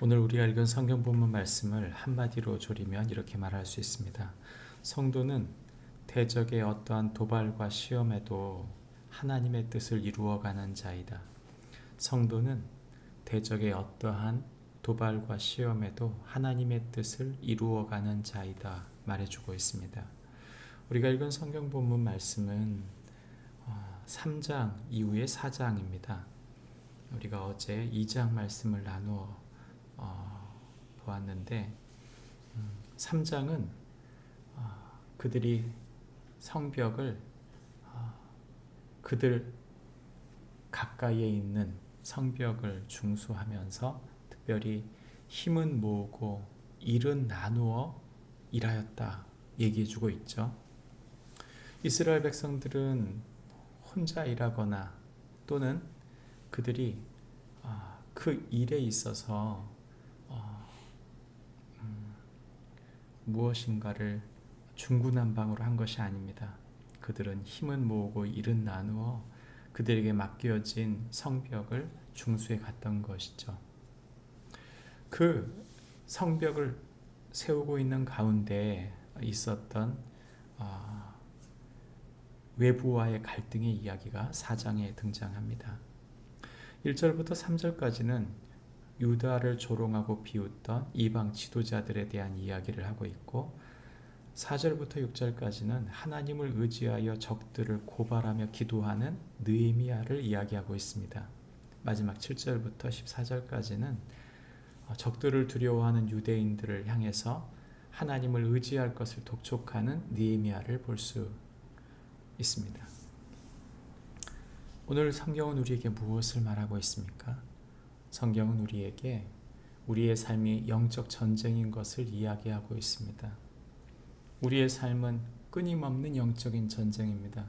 오늘 우리가 읽은 성경 본문 말씀을 한마디로 조리면 이렇게 말할 수 있습니다. 성도는 대적의 어떠한 도발과 시험에도 하나님의 뜻을 이루어가는 자이다. 성도는 대적의 어떠한 도발과 시험에도 하나님의 뜻을 이루어가는 자이다 말해주고 있습니다. 우리가 읽은 성경 본문 말씀은 3장 이후의 4장입니다. 우리가 어제 2장 말씀을 나누어 보았는데 3장은 그들이 성벽을 그들 가까이에 있는 성벽을 중수하면서 특별히 힘은 모으고 일은 나누어 일하였다 얘기해주고 있죠. 이스라엘 백성들은 혼자 일하거나 또는 그들이 그 일에 있어서 무엇인가를 중구난방으로 한 것이 아닙니다. 그들은 힘은 모으고 일은 나누어 그들에게 맡겨진 성벽을 중수해 갔던 것이죠. 그 성벽을 세우고 있는 가운데 있었던 외부와의 갈등의 이야기가 4장에 등장합니다. 1절부터 3절까지는 유다를 조롱하고 비웃던 이방 지도자들에 대한 이야기를 하고 있고 4절부터 6절까지는 하나님을 의지하여 적들을 고발하며 기도하는 느헤미야를 이야기하고 있습니다. 마지막 7절부터 14절까지는 적들을 두려워하는 유대인들을 향해서 하나님을 의지할 것을 독촉하는 느헤미야를 볼 수 있습니다. 오늘 성경은 우리에게 무엇을 말하고 있습니까? 성경은 우리에게 우리의 삶이 영적 전쟁인 것을 이야기하고 있습니다. 우리의 삶은 끊임없는 영적인 전쟁입니다.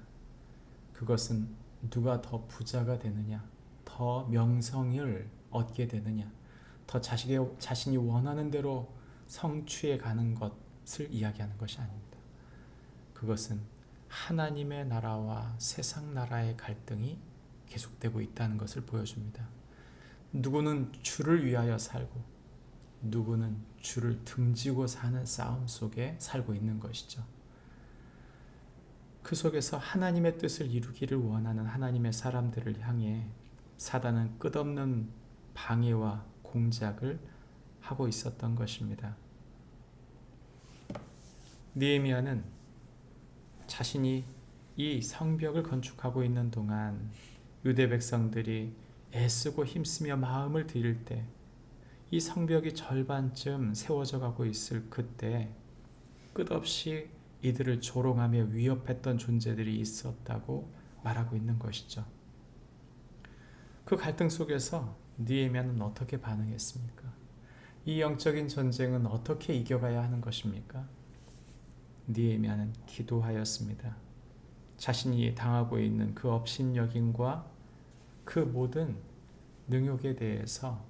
그것은 누가 더 부자가 되느냐, 더 명성을 얻게 되느냐, 더 자신이 원하는 대로 성취해 가는 것을 이야기하는 것이 아닙니다. 그것은 하나님의 나라와 세상 나라의 갈등이 계속되고 있다는 것을 보여줍니다. 누구는 주를 위하여 살고 누구는 주를 등지고 사는 싸움 속에 살고 있는 것이죠. 그 속에서 하나님의 뜻을 이루기를 원하는 하나님의 사람들을 향해 사단은 끝없는 방해와 공작을 하고 있었던 것입니다. 느헤미야는 자신이 이 성벽을 건축하고 있는 동안 유대 백성들이 애쓰고 힘쓰며 마음을 들일 때 이 성벽이 절반쯤 세워져 가고 있을 그때 끝없이 이들을 조롱하며 위협했던 존재들이 있었다고 말하고 있는 것이죠. 그 갈등 속에서 느헤미야는 어떻게 반응했습니까? 이 영적인 전쟁은 어떻게 이겨가야 하는 것입니까? 느헤미야는 기도하였습니다. 자신이 당하고 있는 그 업신여김과 그 모든 능욕에 대해서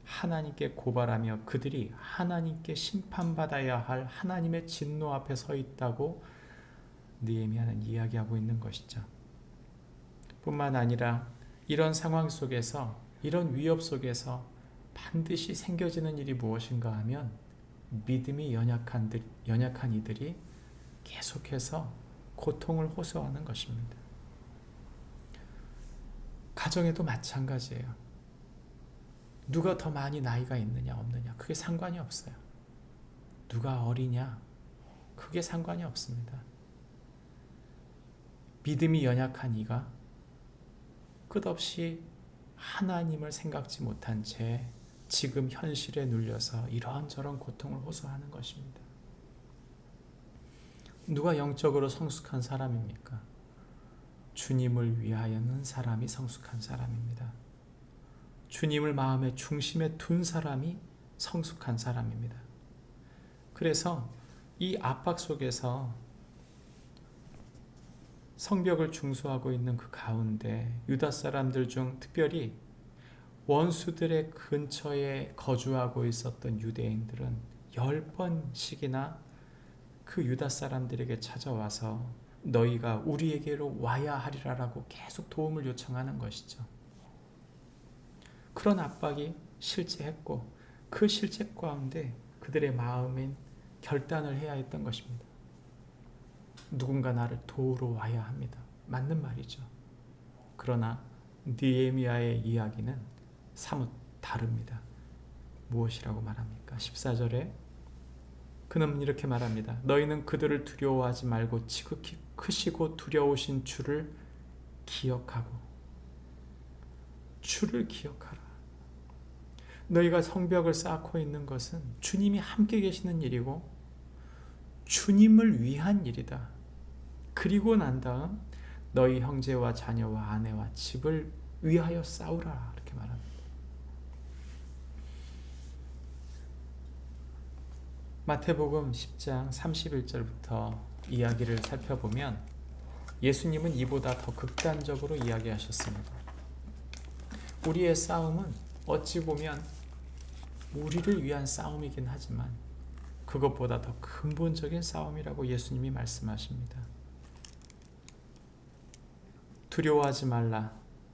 하나님께 고발하며 그들이 하나님께 심판받아야 할 하나님의 진노 앞에 서 있다고 느헤미야는 이야기하고 있는 것이죠. 뿐만 아니라 이런 상황 속에서, 이런 위협 속에서 반드시 생겨지는 일이 무엇인가 하면 믿음이 연약한 이들이 계속해서 고통을 호소하는 것입니다. 가정에도 마찬가지예요. 누가 더 많이 나이가 있느냐 없느냐 그게 상관이 없어요. 누가 어리냐 그게 상관이 없습니다. 믿음이 연약한 이가 끝없이 하나님을 생각지 못한 채 지금 현실에 눌려서 이런저런 고통을 호소하는 것입니다. 누가 영적으로 성숙한 사람입니까? 주님을 위하여는 사람이 성숙한 사람입니다. 주님을 마음의 중심에 둔 사람이 성숙한 사람입니다. 그래서 이 압박 속에서 성벽을 중수하고 있는 그 가운데 유다 사람들 중 특별히 원수들의 근처에 거주하고 있었던 유대인들은 10번씩이나 그 유다 사람들에게 찾아와서 너희가 우리에게로 와야 하리라라고 계속 도움을 요청하는 것이죠. 그런 압박이 실제했고 그 실제 가운데 그들의 마음인 결단을 해야 했던 것입니다. 누군가 나를 도우러 와야 합니다. 맞는 말이죠. 그러나 느헤미야의 이야기는 사뭇 다릅니다. 무엇이라고 말합니까? 14절에 그는 이렇게 말합니다. 너희는 그들을 두려워하지 말고 지극히 크시고 두려우신 주를 기억하고 주를 기억하라. 너희가 성벽을 쌓고 있는 것은 주님이 함께 계시는 일이고 주님을 위한 일이다. 그리고 난 다음 너희 형제와 자녀와 아내와 집을 위하여 싸우라. 이렇게 말합니다. 마태복음 10장 31절부터 이야기를 살펴보면 예수님은 이보다 더 극단적으로 이야기하셨습니다. 우리의 싸움은 어찌 보면 우리를 위한 싸움이긴 하지만 그것보다 더 근본적인 싸움이라고 예수님이 말씀하십니다. 두려워하지 말라.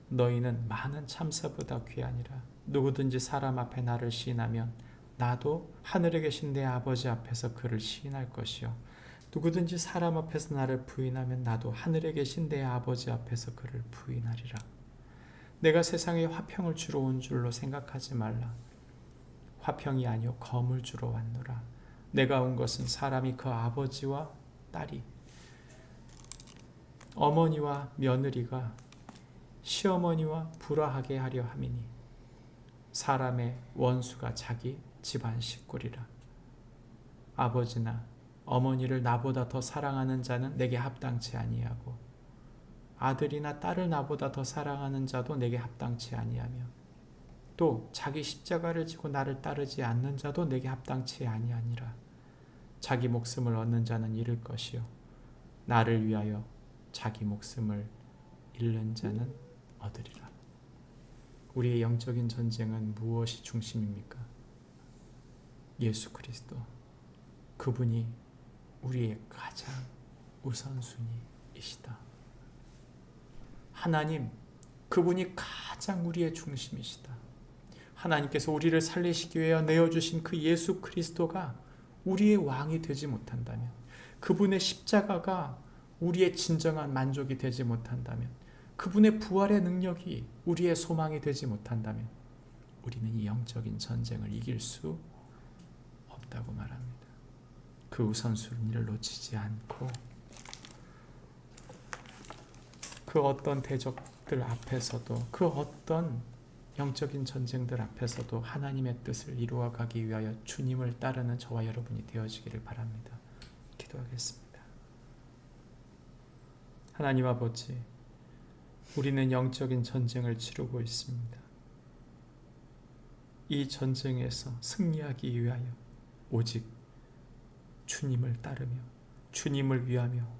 너희는 많은 참새보다 귀하니라. 누구든지 사람 앞에 나를 시인하면 나도 하늘에 계신 내 아버지 앞에서 그를 시인할 것이요. 누구든지 사람 앞에서 나를 부인하면 나도 하늘에 계신 내 아버지 앞에서 그를 부인하리라. 내가 세상에 화평을 주러 온 줄로 생각하지 말라. 화평이 아니요 검을 주러 왔노라. 내가 온 것은 사람이 그 아버지와 딸이 어머니와 며느리가 시어머니와 불화하게 하려 함이니 사람의 원수가 자기 집안 식구리라. 아버지나 어머니를 나보다 더 사랑하는 자는 내게 합당치 아니하고 아들이나 딸을 나보다 더 사랑하는 자도 내게 합당치 아니하며 또 자기 십자가를 지고 나를 따르지 않는 자도 내게 합당치 아니하니라. 자기 목숨을 얻는 자는 잃을 것이요 나를 위하여 자기 목숨을 잃는 자는 얻으리라. 우리의 영적인 전쟁은 무엇이 중심입니까? 예수 그리스도. 그분이 우리의 가장 우선순위이시다. 하나님, 그분이 가장 우리의 중심이시다. 하나님께서 우리를 살리시기 위해 내어주신 그 예수 그리스도가 우리의 왕이 되지 못한다면, 그분의 십자가가 우리의 진정한 만족이 되지 못한다면, 그분의 부활의 능력이 우리의 소망이 되지 못한다면 우리는 이 영적인 전쟁을 이길 수 없다고 말합니다. 그 우선순위를 놓치지 않고 그 어떤 대적들 앞에서도 그 어떤 영적인 전쟁들 앞에서도 하나님의 뜻을 이루어가기 위하여 주님을 따르는 저와 여러분이 되어지기를 바랍니다. 기도하겠습니다. 하나님 아버지, 우리는 영적인 전쟁을 치르고 있습니다. 이 전쟁에서 승리하기 위하여 오직 주님을 따르며 주님을 위하며